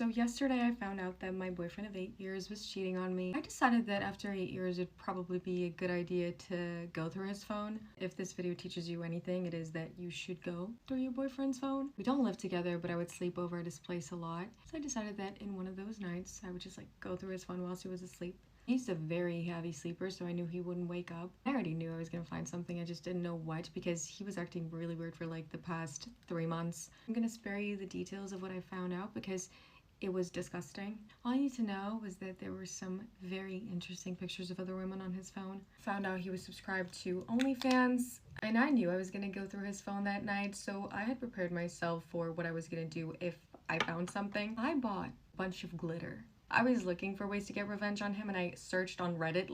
So yesterday I found out that my boyfriend of 8 years was cheating on me. I decided that after 8 years it'd probably be a good idea to go through his phone. If this video teaches you anything, it is that you should go through your boyfriend's phone. We don't live together, but I would sleep over at his place a lot. So I decided that in one of those nights I would just go through his phone whilst he was asleep. He's a very heavy sleeper, so I knew he wouldn't wake up. I already knew I was gonna find something, I just didn't know what, because he was acting really weird for the past 3 months. I'm gonna spare you the details of what I found out because it was disgusting. All you need to know was that there were some very interesting pictures of other women on his phone. Found out he was subscribed to OnlyFans, and I knew I was gonna go through his phone that night, so I had prepared myself for what I was gonna do if I found something. I bought a bunch of glitter. I was looking for ways to get revenge on him, and I searched on Reddit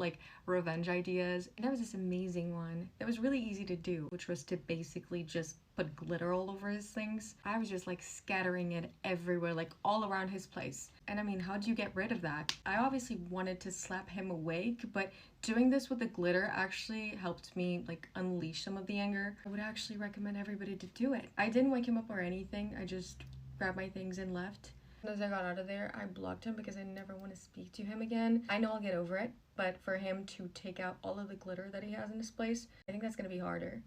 revenge ideas, and there was this amazing one that was really easy to do, which was to basically just put glitter all over his things. I was just scattering it everywhere, all around his place. And I mean, how do you get rid of that? I obviously wanted to slap him awake, but doing this with the glitter actually helped me unleash some of the anger. I would actually recommend everybody to do it. I didn't wake him up or anything, I just grabbed my things and left. As I got out of there, I blocked him because I never want to speak to him again. I know I'll get over it, but for him to take out all of the glitter that he has in his place, I think that's gonna be harder.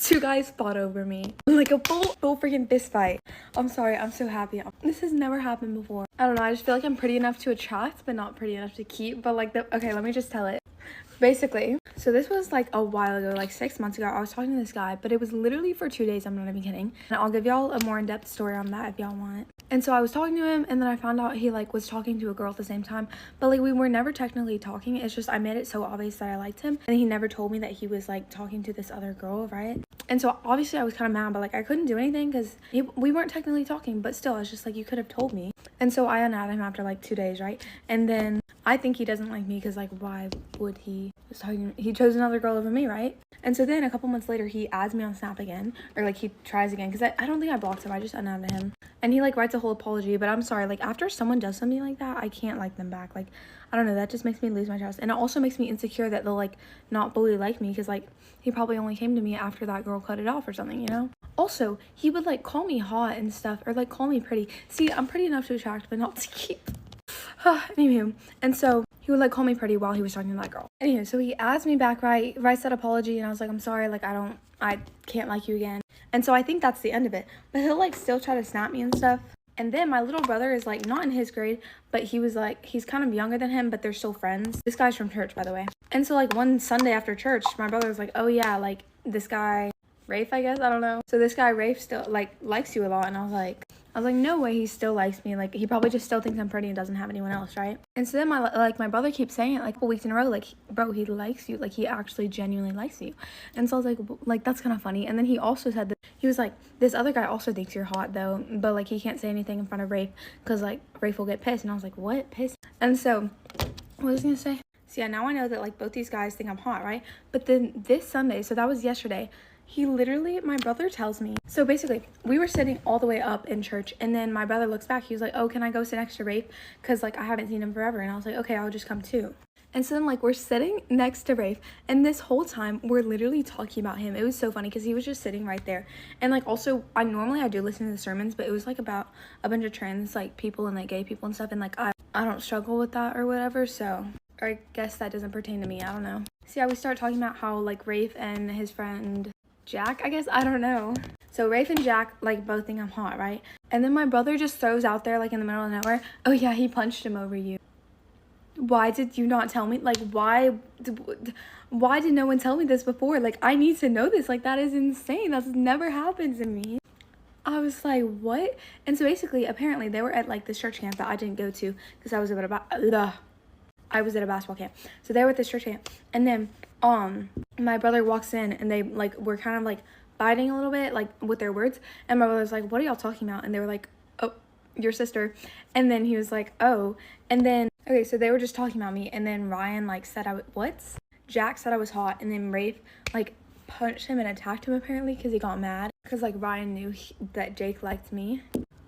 Two guys fought over me. Like a full freaking fist fight. I'm sorry, I'm so happy. This has never happened before. I don't know, I just feel like I'm pretty enough to attract, but not pretty enough to keep. But okay, let me just tell it. Basically, so this was a while ago, 6 months ago. I was talking to this guy, but it was literally for 2 days. I'm not even kidding. And I'll give y'all a more in-depth story on that if y'all want it. And so I was talking to him, and then I found out he was talking to a girl at the same time, but we were never technically talking. It's just I made it so obvious that I liked him, and he never told me that he was talking to this other girl, right? And so obviously I was kind of mad, but I couldn't do anything because we weren't technically talking, but still I was just you could have told me. And so I unadded him after 2 days, right? And then I think he doesn't like me because why would he? He chose another girl over me, right? And so then a couple months later he adds me on Snap again, or he tries again, because I don't think I blocked him, I just unadded him. And he writes a whole apology, but I'm sorry, after someone does something like that, I can't like them back. I don't know, that just makes me lose my trust. And it also makes me insecure that they'll not fully like me, because he probably only came to me after that girl cut it off or something, you know? Also, he would call me hot and stuff, or call me pretty. See, I'm pretty enough to attract, but not to keep. Anywho, and so he would call me pretty while he was talking to that girl. Anywho, so he adds me back, right, writes that apology, and I was I'm sorry, I can't like you again. And so I think that's the end of it. But he'll still try to snap me and stuff. And then my little brother is not in his grade, but he was he's kind of younger than him, but they're still friends. This guy's from church, by the way. And so one Sunday after church, my brother was oh yeah, this guy Rafe, I guess, I don't know. So this guy Rafe still likes you a lot, and I was like, no way he still likes me. He probably just still thinks I'm pretty and doesn't have anyone else, right? And so then my brother keeps saying it a couple weeks in a row, bro, he likes you, he actually genuinely likes you. And so I was that's kind of funny. And then he also said that he was this other guy also thinks you're hot though, but he can't say anything in front of Rafe because Rafe will get pissed. And I was what, pissed? And so what was I gonna say? So yeah, now I know that both these guys think I'm hot, right? But then this Sunday, so that was yesterday, he literally, my brother tells me, so basically we were sitting all the way up in church, and then my brother looks back, he was oh, can I go sit next to Rafe, because I haven't seen him forever? And I was okay, I'll just come too. And so then we're sitting next to Rafe, and this whole time we're literally talking about him. It was so funny because he was just sitting right there. And also I do listen to the sermons, but it was about a bunch of trans people and gay people and stuff, and I don't struggle with that or whatever, so, or I guess that doesn't pertain to me, I don't know. So yeah, we start talking about how Rafe and his friend Jack, I guess, I don't know. So Rafe and Jack both think I'm hot, right? And then my brother just throws out there in the middle of nowhere, oh yeah, he punched him over you. Why did you not tell me? Why did no one tell me this before? I need to know this. that is insane. That's never happened to me. I was what? And so basically, apparently they were at this church camp that I didn't go to because I was at a basketball camp. So they were at this church camp, and then my brother walks in, and they were kind of fighting a little bit with their words, and my brother's what are y'all talking about? And they were oh, your sister. And then he was oh, and then okay, so they were just talking about me, and then Ryan said Jack said I was hot, and then Rafe punched him and attacked him apparently because he got mad because Ryan knew that Jake liked me.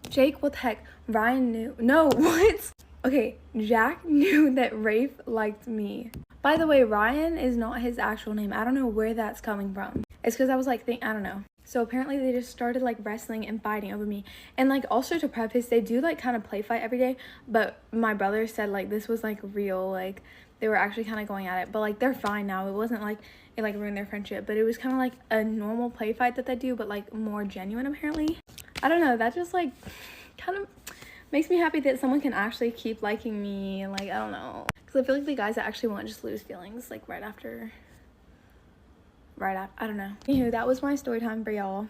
Jake, what the heck? Ryan knew, no, what? Okay, Jack knew that Rafe liked me. By the way, Ryan is not his actual name. I don't know where that's coming from. It's because I was I don't know. So apparently they just started like wrestling and fighting over me. And like also to preface, they do like kind of play fight every day, but my brother said like this was like real, like they were actually kind of going at it, but like they're fine now. It wasn't like it like ruined their friendship, but it was kind of like a normal play fight that they do, but like more genuine apparently. I don't know, that just like kind of makes me happy that someone can actually keep liking me. Like, I don't know, because I feel like the guys that actually want just lose feelings like right after, I don't know. Anywho, that was my story time for y'all.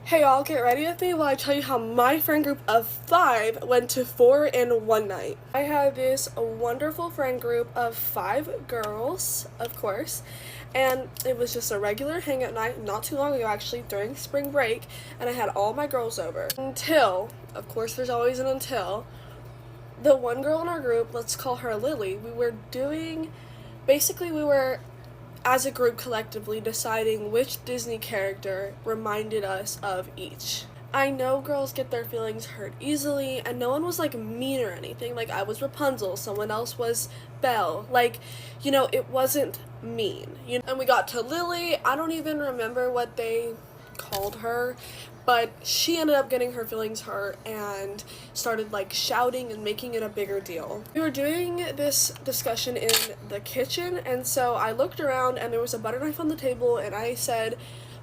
Hey y'all, get ready with me while I tell you how my friend group of 5 went to 4 in one night. I had this wonderful friend group of 5 girls, of course, and it was just a regular hangout night not too long ago, actually, during spring break, and I had all my girls over. Until, of course there's always an until, the one girl in our group, let's call her Lily, we were as a group collectively deciding which Disney character reminded us of each. I know girls get their feelings hurt easily, and no one was like mean or anything. Like, I was Rapunzel, someone else was Belle. Like, you know, it wasn't mean. And we got to Lily. I don't even remember what they called her, but she ended up getting her feelings hurt and started like shouting and making it a bigger deal. We were doing this discussion in the kitchen, and so I looked around and there was a butter knife on the table, and I said,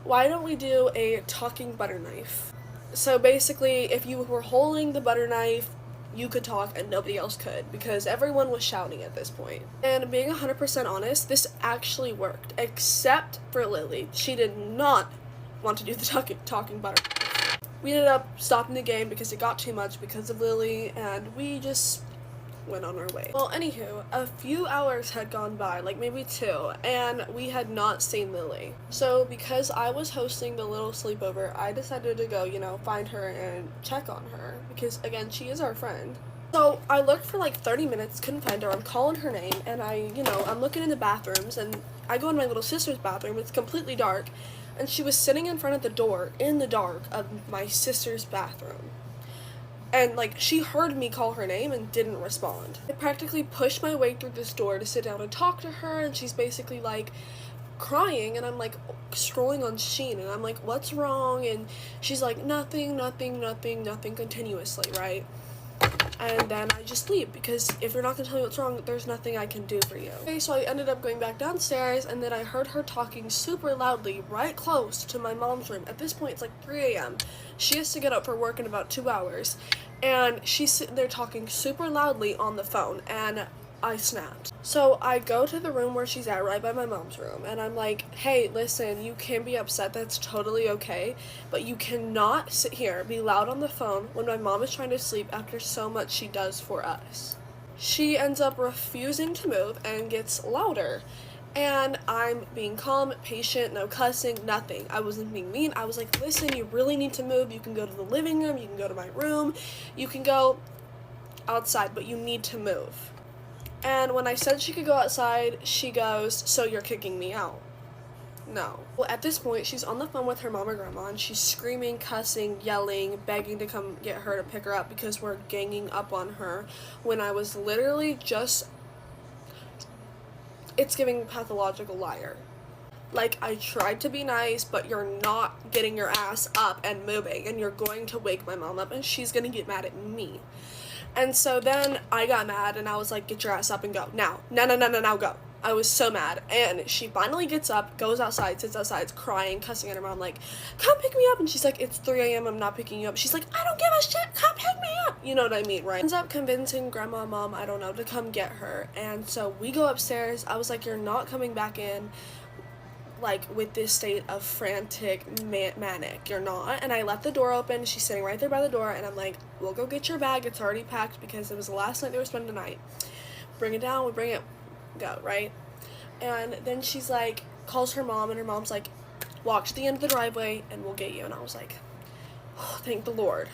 why don't we do a talking butter knife? So basically, if you were holding the butter knife, you could talk and nobody else could, because everyone was shouting at this point. And being 100% honest, this actually worked, except for Lily. She did not want to do the talking butter. We ended up stopping the game because it got too much because of Lily, and we just went on our way. Well, anywho, a few hours had gone by, like maybe 2, and we had not seen Lily. So because I was hosting the little sleepover, I decided to go, find her and check on her, because again, she is our friend. So I looked for like 30 minutes, couldn't find her. I'm calling her name, and I'm looking in the bathrooms, and I go in my little sister's bathroom. It's completely dark, and she was sitting in front of the door in the dark of my sister's bathroom. And like, she heard me call her name and didn't respond. I practically pushed my way through this door to sit down and talk to her, and she's basically like crying, and I'm like scrolling on Shein, and I'm like, what's wrong? And she's like, nothing continuously, right? And then I just leave, because if you're not gonna tell me what's wrong, there's nothing I can do for you. Okay, so I ended up going back downstairs, and then I heard her talking super loudly right close to my mom's room. At this point, it's like 3 a.m. She has to get up for work in about 2 hours, and she's sitting there talking super loudly on the phone, and I snapped. So I go to the room where she's at, right by my mom's room, and I'm like, hey, listen, you can be upset, that's totally okay, but you cannot sit here, be loud on the phone when my mom is trying to sleep after so much she does for us. She ends up refusing to move and gets louder. And I'm being calm, patient, no cussing, nothing. I wasn't being mean. I was like, listen, you really need to move. You can go to the living room, you can go to my room, you can go outside, but you need to move. And when I said she could go outside, she goes, so you're kicking me out? No. Well, at this point, she's on the phone with her mom or grandma, and she's screaming, cussing, yelling, begging to come get her to pick her up because we're ganging up on her, when I was literally just, it's giving pathological liar. Like, I tried to be nice, but you're not getting your ass up and moving, and you're going to wake my mom up, and she's gonna get mad at me. And so then I got mad, and I was like, get your ass up and go. Now, now, go. I was so mad. And she finally gets up, goes outside, sits outside, crying, cussing at her mom, like, come pick me up. And she's like, it's 3 a.m., I'm not picking you up. She's like, I don't give a shit, come pick me up. You know what I mean, right? Ends up convincing grandma, mom, I don't know, to come get her. And so we go upstairs. I was like, you're not coming back in, like, with this state of frantic manic, you're not. And I left the door open. She's sitting right there by the door, and I'm like, we'll go get your bag, it's already packed, because it was the last night they were spending the night. Bring it down, we bring it, go, right? And then she's like, calls her mom, and her mom's like, walk to the end of the driveway and we'll get you. And I was like, oh, thank the Lord.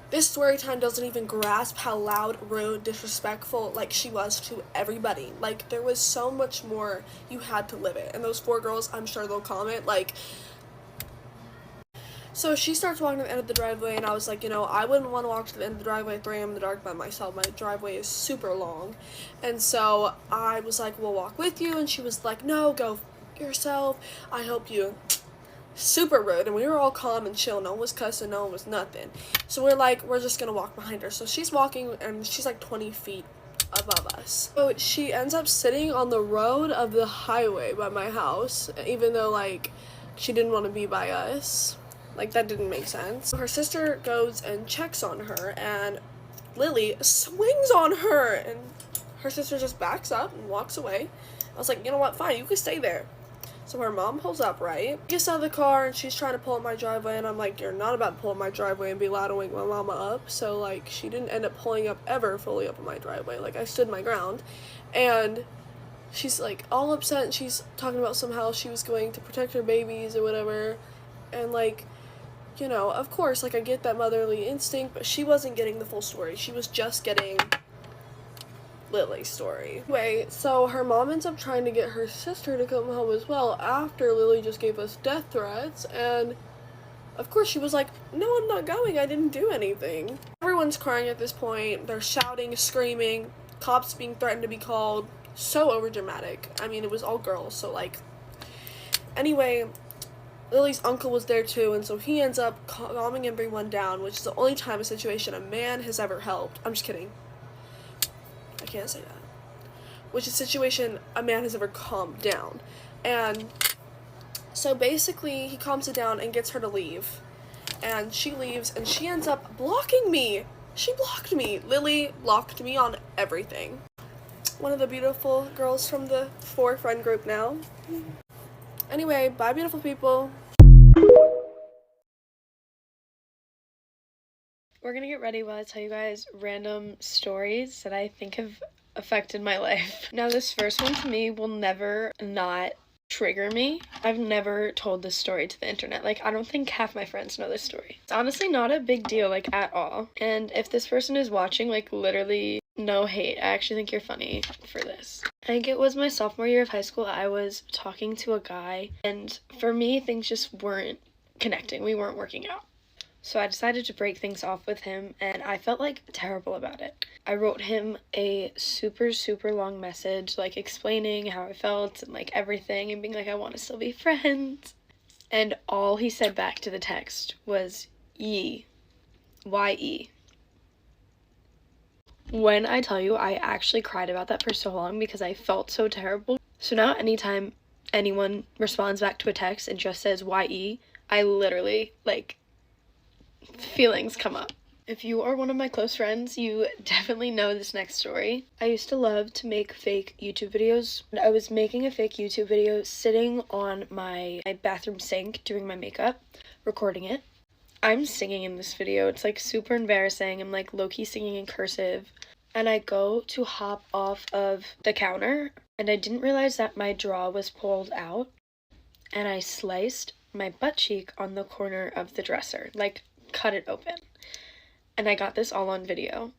This story time doesn't even grasp how loud, rude, disrespectful, like, she was to everybody. Like, there was so much more. You had to live it. And those 4 girls, I'm sure they'll comment, like. So she starts walking to the end of the driveway, and I was like, I wouldn't want to walk to the end of the driveway at 3 a.m. in the dark by myself. My driveway is super long. And so I was like, we'll walk with you. And she was like, no, go yourself. I hope you super rude. And we were all calm and chill. No one was cussing, no one was nothing. So we're like, we're just gonna walk behind her. So she's walking and she's like 20 feet above us. So she ends up sitting on the road of the highway by my house, even though like she didn't want to be by us. Like, that didn't make sense. Her sister goes and checks on her, and Lily swings on her, and her sister just backs up and walks away. I was like, you know what, fine, you can stay there. So her mom pulls up, right? Gets out of the car, and she's trying to pull up my driveway, and I'm like, you're not about to pull up my driveway and be loud and wake my mama up. So, like, she didn't end up pulling up ever fully up on my driveway. Like, I stood my ground, and she's, like, all upset, and she's talking about somehow she was going to protect her babies or whatever, and, like, you know, of course, like, I get that motherly instinct, but she wasn't getting the full story. She was just getting Lily's story. Anyway, so her mom ends up trying to get her sister to come home as well after Lily just gave us death threats, and of course she was like, no, I'm not going, I didn't do anything. Everyone's crying at this point. They're shouting, screaming, cops being threatened to be called. So overdramatic. I mean, it was all girls, so, like, anyway, Lily's uncle was there too, and so he ends up calming everyone down, which is the only time a situation a man has ever helped. I'm just kidding. I can't say that. Which is a situation a man has ever calmed down. And so basically, he calms it down and gets her to leave. And she leaves, and she ends up blocking me. She blocked me. Lily blocked me on everything. One of the beautiful girls from the 4-friend group now. Anyway, bye, beautiful people. We're gonna get ready while I tell you guys random stories that I think have affected my life. Now, this first one to me will never not trigger me. I've never told this story to the internet. Like, I don't think half my friends know this story. It's honestly not a big deal, like, at all. And if this person is watching, like, literally no hate. I actually think you're funny for this. I think it was my sophomore year of high school. I was talking to a guy, and for me, things just weren't connecting. We weren't working out. So I decided to break things off with him, and I felt, like, terrible about it. I wrote him a super, super long message, like, explaining how I felt and, like, everything, and being like, I want to still be friends. And all he said back to the text was, ye. Y-E. When I tell you, I actually cried about that for so long because I felt so terrible. So now anytime anyone responds back to a text and just says Y-E, I literally, like, feelings come up. If you are one of my close friends, you definitely know this next story. I used to love to make fake YouTube videos. I was making a fake YouTube video sitting on my bathroom sink doing my makeup, recording it. I'm singing in this video. It's, like, super embarrassing. I'm, like, low-key singing in cursive. And I go to hop off of the counter, and I didn't realize that my draw was pulled out, and I sliced my butt cheek on the corner of the dresser, like, cut it open. And I got this all on video.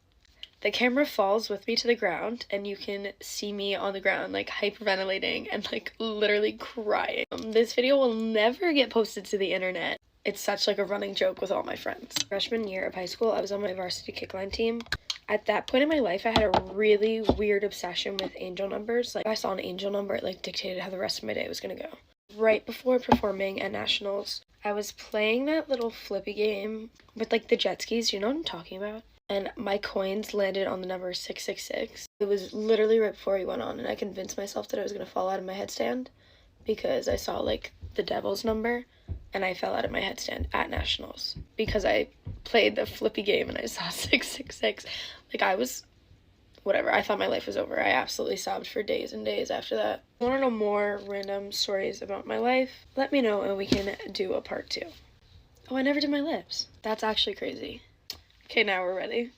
The camera falls with me to the ground, and you can see me on the ground, like, hyperventilating and, like, literally crying. This video will never get posted to the internet. It's such, like, a running joke with all my friends. Freshman year of high school, I was on my varsity kickline team. At that point in my life, I had a really weird obsession with angel numbers. Like, if I saw an angel number, it, like, dictated how the rest of my day was gonna go. Right before performing at nationals, I was playing that little flippy game with, like, the jet skis. You know what I'm talking about? And my coins landed on the number 666. It was literally right before we went on, and I convinced myself that I was gonna fall out of my headstand because I saw, like, the devil's number, and I fell out of my headstand at nationals because I played the flippy game and I saw 666. Like, I was, whatever, I thought my life was over. I absolutely sobbed for days and days after that. If you want to know more random stories about my life, let me know and we can do a part 2. Oh, I never did my lips. That's actually crazy. Okay, now we're ready.